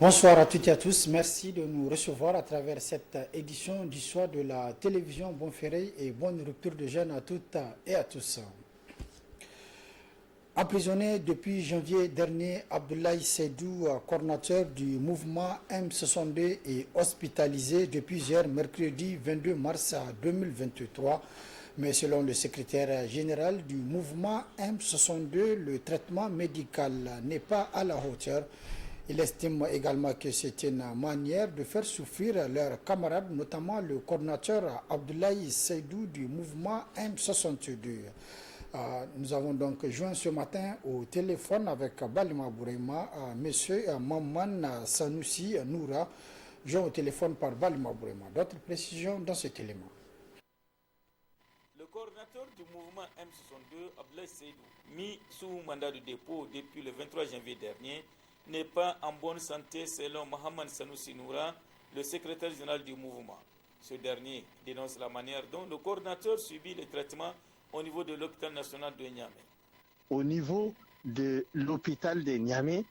Bonsoir à toutes et à tous. Merci de nous recevoir à travers cette édition du soir de la télévision Bonferré et bonne rupture de jeûne à toutes et à tous. Emprisonné depuis janvier dernier, Abdoulaye Seydou, coordinateur du mouvement M62, est hospitalisé depuis hier, mercredi 22 mars 2023. Mais selon le secrétaire général du mouvement M62, le traitement médical n'est pas à la hauteur. Il estime également que c'est une manière de faire souffrir leurs camarades, notamment le coordinateur Abdoulaye Seydou du mouvement M62. Nous avons donc joint ce matin au téléphone avec Balima Bourema, M. Maman Sanoussi Noura, joint au téléphone par Balima Bourema. D'autres précisions dans cet élément. Le coordinateur du mouvement M62, Abdoulaye Seydou, mis sous mandat de dépôt depuis le 23 janvier dernier, n'est pas en bonne santé selon Mohamed Sanoussi Noura, le secrétaire général du mouvement. Ce dernier dénonce la manière dont le coordinateur subit le traitement au niveau de l'hôpital national de Niamey. Au niveau de l'hôpital de Niamey,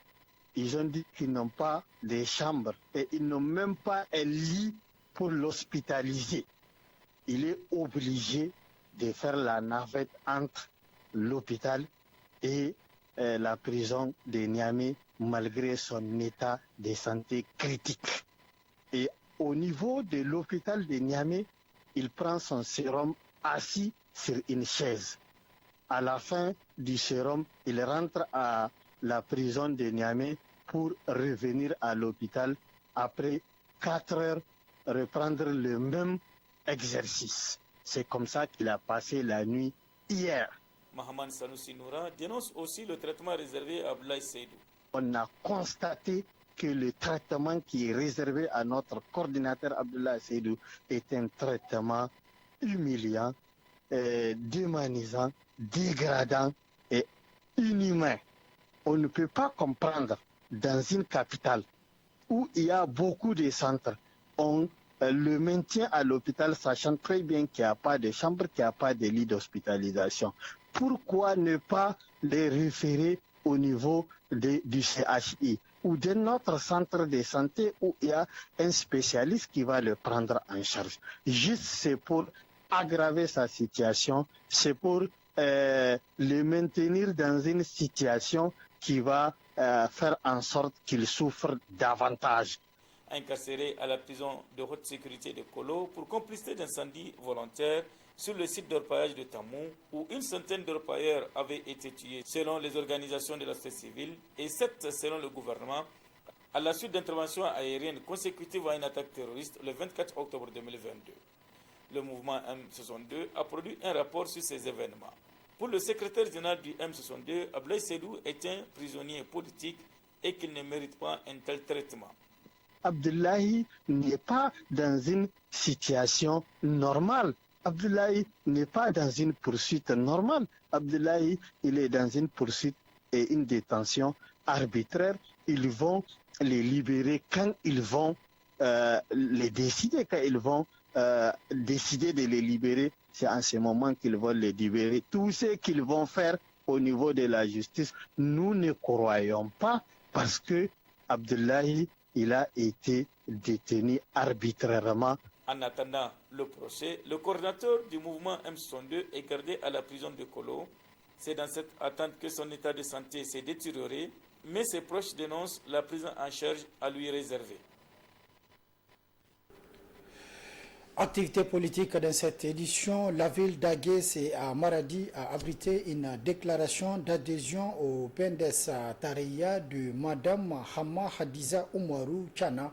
ils ont dit qu'ils n'ont pas de chambres et ils n'ont même pas un lit pour l'hospitaliser. Il est obligé de faire la navette entre l'hôpital et la prison de Niamey malgré son état de santé critique. Et au niveau de l'hôpital de Niamey, il prend son sérum assis sur une chaise. À la fin du sérum, il rentre à la prison de Niamey pour revenir à l'hôpital après 4 heures reprendre le même exercice. C'est comme ça qu'il a passé la nuit hier. Mohamed Sanoussi Noura dénonce aussi le traitement réservé à Abdoulaye Seydou. On a constaté que le traitement qui est réservé à notre coordinateur Abdoulaye Seydou est un traitement humiliant, déhumanisant, dégradant et inhumain. On ne peut pas comprendre dans une capitale où il y a beaucoup de centres, on le maintient à l'hôpital sachant très bien qu'il n'y a pas de chambre, qu'il n'y a pas de lit d'hospitalisation. Pourquoi ne pas les référer au niveau du CHI ou de notre centre de santé où il y a un spécialiste qui va le prendre en charge? Juste c'est pour aggraver sa situation, c'est pour le maintenir dans une situation qui va faire en sorte qu'il souffre davantage. Incarcéré à la prison de haute sécurité de Kolo pour complicité d'incendie volontaire sur le site d'orpaillage de Tamou, où une centaine d'orpailleurs avaient été tués selon les organisations de la société civile et 7 selon le gouvernement, à la suite d'interventions aériennes consécutives à une attaque terroriste le 24 octobre 2022. Le mouvement M62 a produit un rapport sur ces événements. Pour le secrétaire général du M62, Abdoulaye Seydou est un prisonnier politique et qu'il ne mérite pas un tel traitement. Abdoulaye n'est pas dans une situation normale. Abdoulaye n'est pas dans une poursuite normale. Abdoulaye, il est dans une poursuite et une détention arbitraire. Ils vont les libérer quand ils vont les décider, quand ils vont décider de les libérer. C'est en ce moment qu'ils vont les libérer. Tout ce qu'ils vont faire au niveau de la justice, nous ne croyons pas parce que Abdoulaye, il a été détenu arbitrairement. En attendant le procès, le coordinateur du mouvement M62 est gardé à la prison de Kolo. C'est dans cette attente que son état de santé s'est détérioré, mais ses proches dénoncent la prise en charge à lui réservée. Activité politique dans cette édition, la ville d'Aguès et à Maradi a abrité une déclaration d'adhésion au PNDS Tareya de Madame Hama Hadiza Oumarou Chana,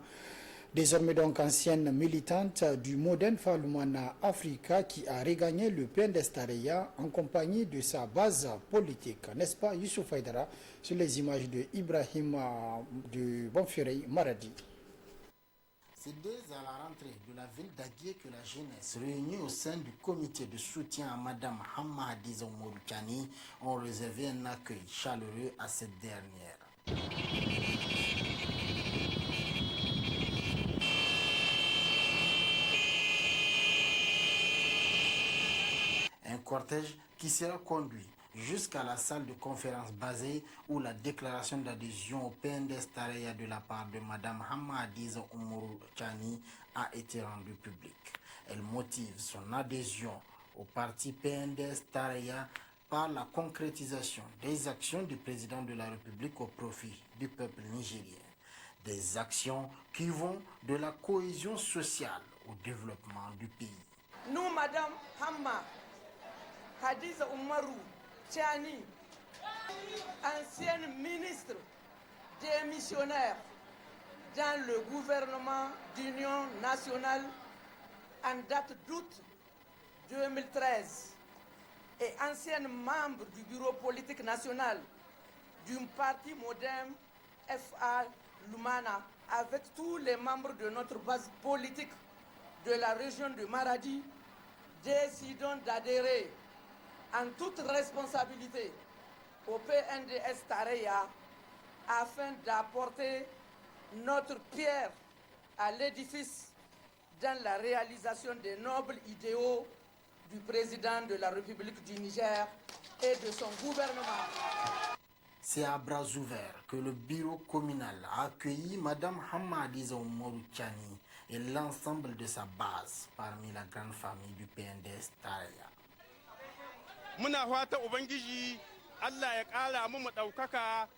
désormais donc ancienne militante du Modern Falumana Africa qui a regagné le PNDS Tareya en compagnie de sa base politique. N'est-ce pas Youssouf Haïdara sur les images de Ibrahim du Bonferré Maradi. C'est dès à la rentrée de la ville d'Agué que la jeunesse, réunie au sein du comité de soutien à Madame Hamma Hadiza Oumarou Chani, ont réservé un accueil chaleureux à cette dernière. Un cortège qui sera conduit jusqu'à la salle de conférence basée où la déclaration d'adhésion au PNDS Taraya de la part de Mme Hamma Hadiza Umaru Chani a été rendue publique. Elle motive son adhésion au parti PNDS Taraya par la concrétisation des actions du président de la République au profit du peuple nigérien. Des actions qui vont de la cohésion sociale au développement du pays. Nous, Madame Hamma Hadiza Umaru Chani, ancienne ministre démissionnaire dans le gouvernement d'union nationale en date d'août 2013 et ancienne membre du bureau politique national du parti moderne FA Lumana, avec tous les membres de notre base politique de la région de Maradi, décidons d'adhérer en toute responsabilité au PNDS Taraya afin d'apporter notre pierre à l'édifice dans la réalisation des nobles idéaux du président de la République du Niger et de son gouvernement. C'est à bras ouverts que le bureau communal a accueilli Mme Hamma Hadiza Umaru Chani et l'ensemble de sa base parmi la grande famille du PNDS Taraya. Muna fata Ubangiji Allah ya ƙara mu ɗaukaka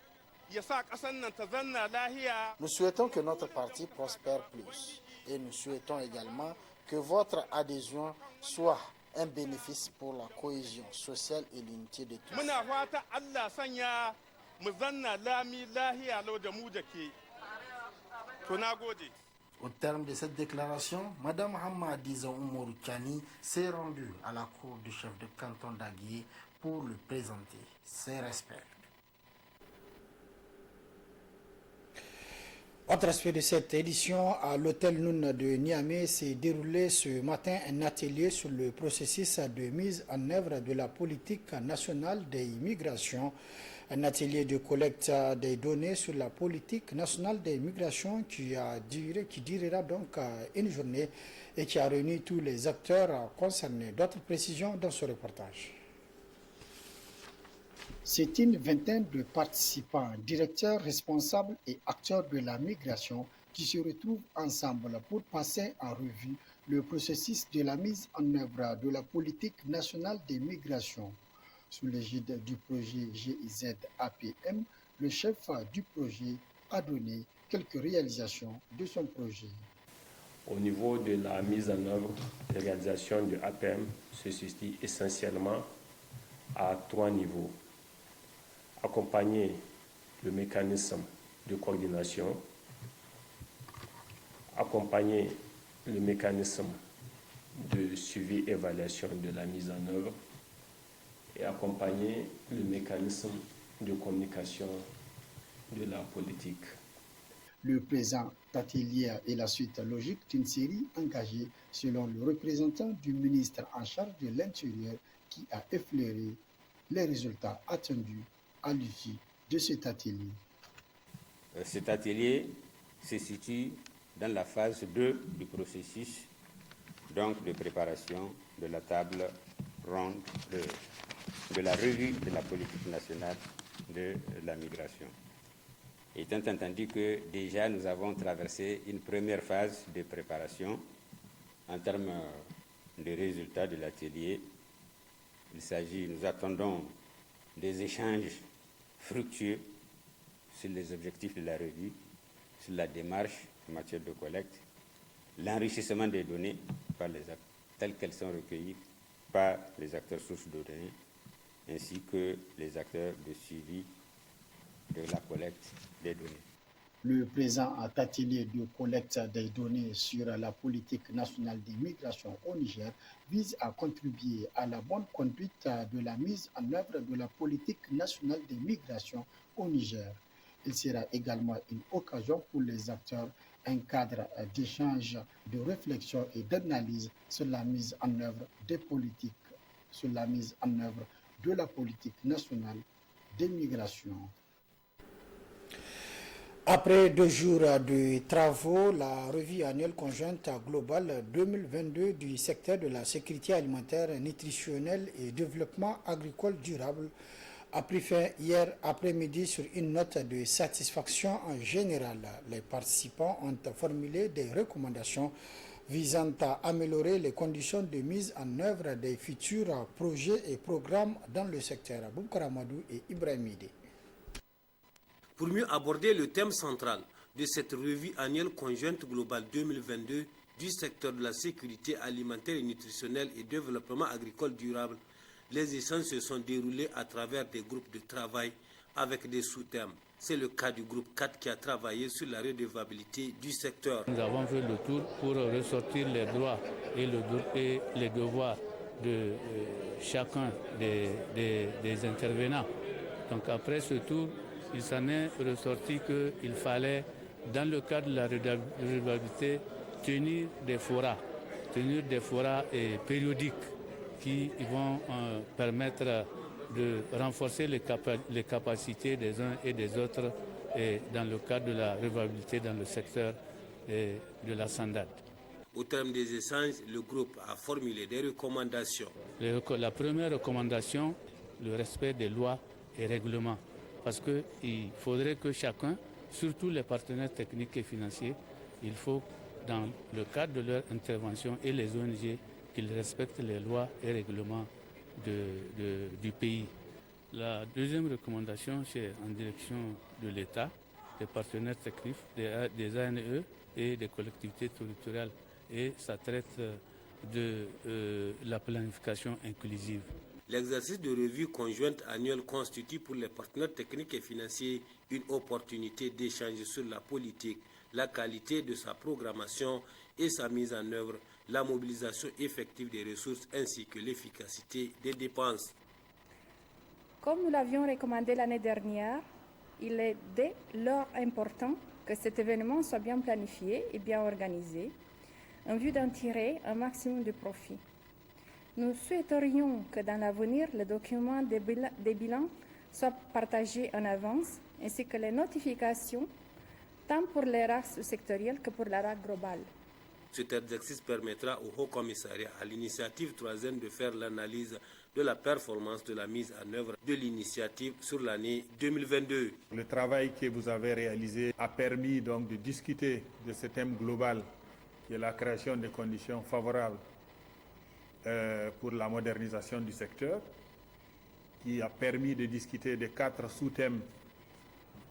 ya sa ƙasar nan ta zanna lahiya. Nous souhaitons que notre parti prospère plus et nous souhaitons également que votre adhésion soit un bénéfice pour la cohésion sociale et l'unité de tous. Muna fata Allah sanya mu zanna lami lahiya lau da mu da ke. To na gode. Au terme de cette déclaration, Mme Hamma Hadiza Umaru Chani s'est rendue à la cour du chef de canton d'Aguié pour lui présenter ses respects. Autre aspect de cette édition, à l'hôtel Noun de Niamey s'est déroulé ce matin un atelier sur le processus de mise en œuvre de la politique nationale des migrations. Un atelier de collecte des données sur la politique nationale des migrations qui durera donc une journée et qui a réuni tous les acteurs concernés. D'autres précisions dans ce reportage. C'est une vingtaine de participants, directeurs, responsables et acteurs de la migration qui se retrouvent ensemble pour passer en revue le processus de la mise en œuvre de la politique nationale des migrations. Sous l'égide du projet GIZ APM, le chef du projet a donné quelques réalisations de son projet. Au niveau de la mise en œuvre des réalisations du APM se situe essentiellement à 3 niveaux. Accompagner le mécanisme de coordination, accompagner le mécanisme de suivi et évaluation de la mise en œuvre et accompagner le mécanisme de communication de la politique. Le présent atelier est la suite logique d'une série engagée selon le représentant du ministre en charge de l'Intérieur qui a effleuré les résultats attendus à l'issue de cet atelier. Cet atelier se situe dans la phase 2 du processus donc de préparation de la table ronde de la revue de la politique nationale de la migration. Étant entendu que déjà nous avons traversé une première phase de préparation en termes de résultats de l'atelier, nous attendons des échanges fructueux sur les objectifs de la revue, sur la démarche en matière de collecte, l'enrichissement des données par les acteurs, telles qu'elles sont recueillies par les acteurs sources de données, ainsi que les acteurs de suivi de la collecte des données. Le présent atelier de collecte des données sur la politique nationale des migrations au Niger vise à contribuer à la bonne conduite de la mise en œuvre de la politique nationale des migrations au Niger. Il sera également une occasion pour les acteurs, un cadre d'échange, de réflexion et d'analyse sur la mise en œuvre des politiques, sur la mise en œuvre de la politique nationale des migrations. Après 2 jours de travaux, la revue annuelle conjointe globale 2022 du secteur de la sécurité alimentaire, nutritionnelle et développement agricole durable a pris fin hier après-midi sur une note de satisfaction en général. Les participants ont formulé des recommandations visant à améliorer les conditions de mise en œuvre des futurs projets et programmes dans le secteur. Boubkar Amadou et Ibrahim Ide. Pour mieux aborder le thème central de cette revue annuelle conjointe globale 2022 du secteur de la sécurité alimentaire et nutritionnelle et développement agricole durable, les échanges se sont déroulés à travers des groupes de travail avec des sous-thèmes. C'est le cas du groupe 4 qui a travaillé sur la redevabilité du secteur. Nous avons fait le tour pour ressortir les droits et les devoirs de chacun des intervenants. Donc après ce tour, il s'en est ressorti qu'il fallait, dans le cadre de la redevabilité, tenir des forats périodiques qui vont permettre de renforcer les capacités des uns et des autres et dans le cadre de la redevabilité dans le secteur de la SANDAD. Au terme des échanges, le groupe a formulé des recommandations. La première recommandation, le respect des lois et règlements. Parce qu'il faudrait que chacun, surtout les partenaires techniques et financiers, il faut, dans le cadre de leur intervention et les ONG, qu'ils respectent les lois et règlements du pays. La deuxième recommandation, c'est en direction de l'État, des partenaires techniques, des ANE et des collectivités territoriales. Et ça traite de la planification inclusive. L'exercice de revue conjointe annuelle constitue pour les partenaires techniques et financiers une opportunité d'échanger sur la politique, la qualité de sa programmation et sa mise en œuvre, la mobilisation effective des ressources ainsi que l'efficacité des dépenses. Comme nous l'avions recommandé l'année dernière, il est dès lors important que cet événement soit bien planifié et bien organisé en vue d'en tirer un maximum de profit. Nous souhaiterions que dans l'avenir, les documents des bilans soient partagés en avance, ainsi que les notifications, tant pour les RAC sectoriels que pour la RAC globale. Cet exercice permettra au Haut Commissariat à l'initiative troisième de faire l'analyse de la performance de la mise en œuvre de l'initiative sur l'année 2022. Le travail que vous avez réalisé a permis donc de discuter de ce thème global qui est la création des conditions favorables pour la modernisation du secteur, qui a permis de discuter de 4 sous-thèmes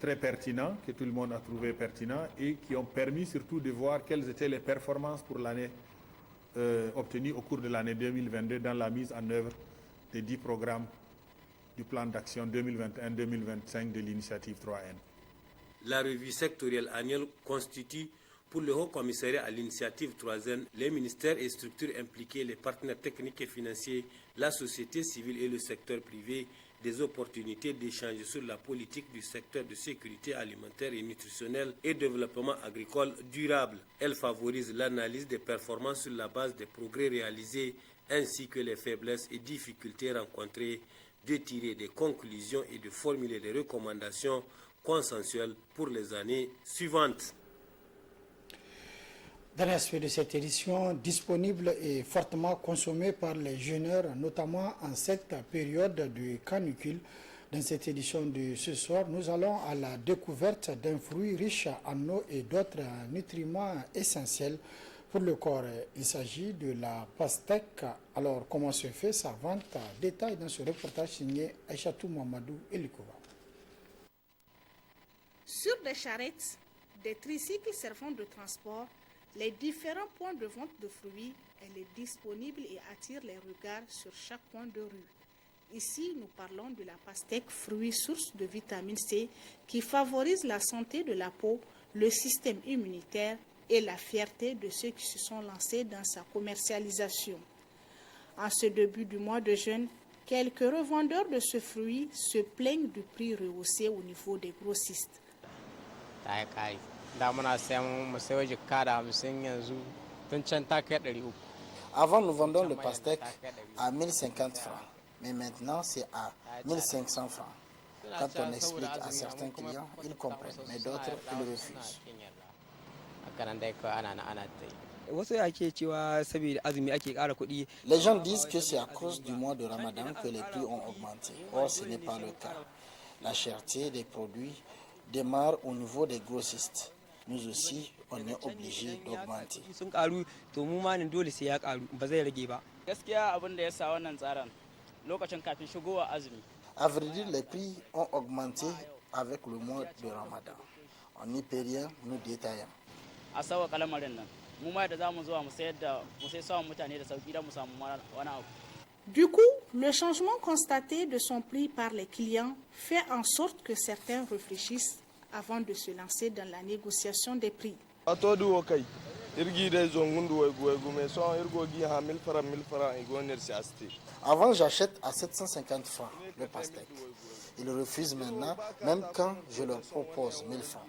très pertinents, que tout le monde a trouvé pertinents, et qui ont permis surtout de voir quelles étaient les performances pour l'année obtenues au cours de l'année 2022 dans la mise en œuvre des 10 programmes du plan d'action 2021-2025 de l'initiative 3N. La revue sectorielle annuelle constitue pour le Haut Commissariat à l'initiative 3N, les ministères et structures impliquées, les partenaires techniques et financiers, la société civile et le secteur privé, des opportunités d'échange sur la politique du secteur de sécurité alimentaire et nutritionnelle et développement agricole durable. Elle favorise l'analyse des performances sur la base des progrès réalisés ainsi que les faiblesses et difficultés rencontrées, de tirer des conclusions et de formuler des recommandations consensuelles pour les années suivantes. Dernier aspect de cette édition, disponible et fortement consommé par les jeûneurs, notamment en cette période de canicule. Dans cette édition de ce soir, nous allons à la découverte d'un fruit riche en eau et d'autres nutriments essentiels pour le corps. Il s'agit de la pastèque. Alors, comment se fait sa vente? Détail dans ce reportage signé Aïchatou Mamadou Elikova. Sur des charrettes, des tricycles servant de transport, les différents points de vente de fruits, elle est disponible et attire les regards sur chaque coin de rue. Ici, nous parlons de la pastèque, fruit source de vitamine C qui favorise la santé de la peau, le système immunitaire et la fierté de ceux qui se sont lancés dans sa commercialisation. En ce début du mois de jeûne, quelques revendeurs de ce fruit se plaignent du prix rehaussé au niveau des grossistes. Avant, nous vendons le pastèque à 1050 francs, mais maintenant c'est à 1500 francs. Quand on explique à certains clients, ils comprennent, mais d'autres, ils refusent. Les gens disent que c'est à cause du mois de Ramadan que les prix ont augmenté. Or, ce n'est pas le cas. La cherté des produits démarre au niveau des grossistes. Nous aussi, on est obligé d'augmenter. À vrai dire, les prix ont augmenté avec le mois de Ramadan. On n'y peut rien, nous détaillons. Du coup, le changement constaté de son prix par les clients fait en sorte que certains réfléchissent avant de se lancer dans la négociation des prix. Avant, j'achète à 750 francs le pastèque. Ils refusent maintenant, même quand je leur propose 1000 francs.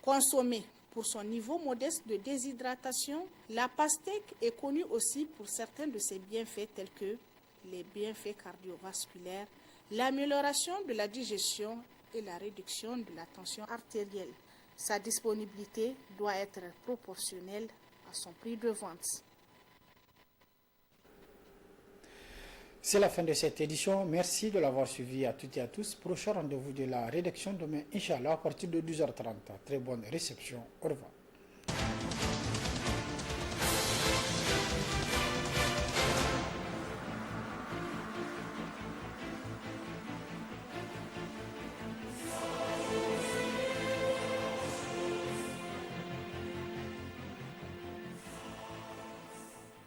Consommée pour son niveau modeste de déshydratation, la pastèque est connue aussi pour certains de ses bienfaits tels que les bienfaits cardiovasculaires, l'amélioration de la digestion et la réduction de la tension artérielle. Sa disponibilité doit être proportionnelle à son prix de vente. C'est la fin de cette édition. Merci de l'avoir suivi à toutes et à tous. Prochain rendez-vous de la rédaction demain, Inch'Allah, à partir de 12h30. Très bonne réception. Au revoir.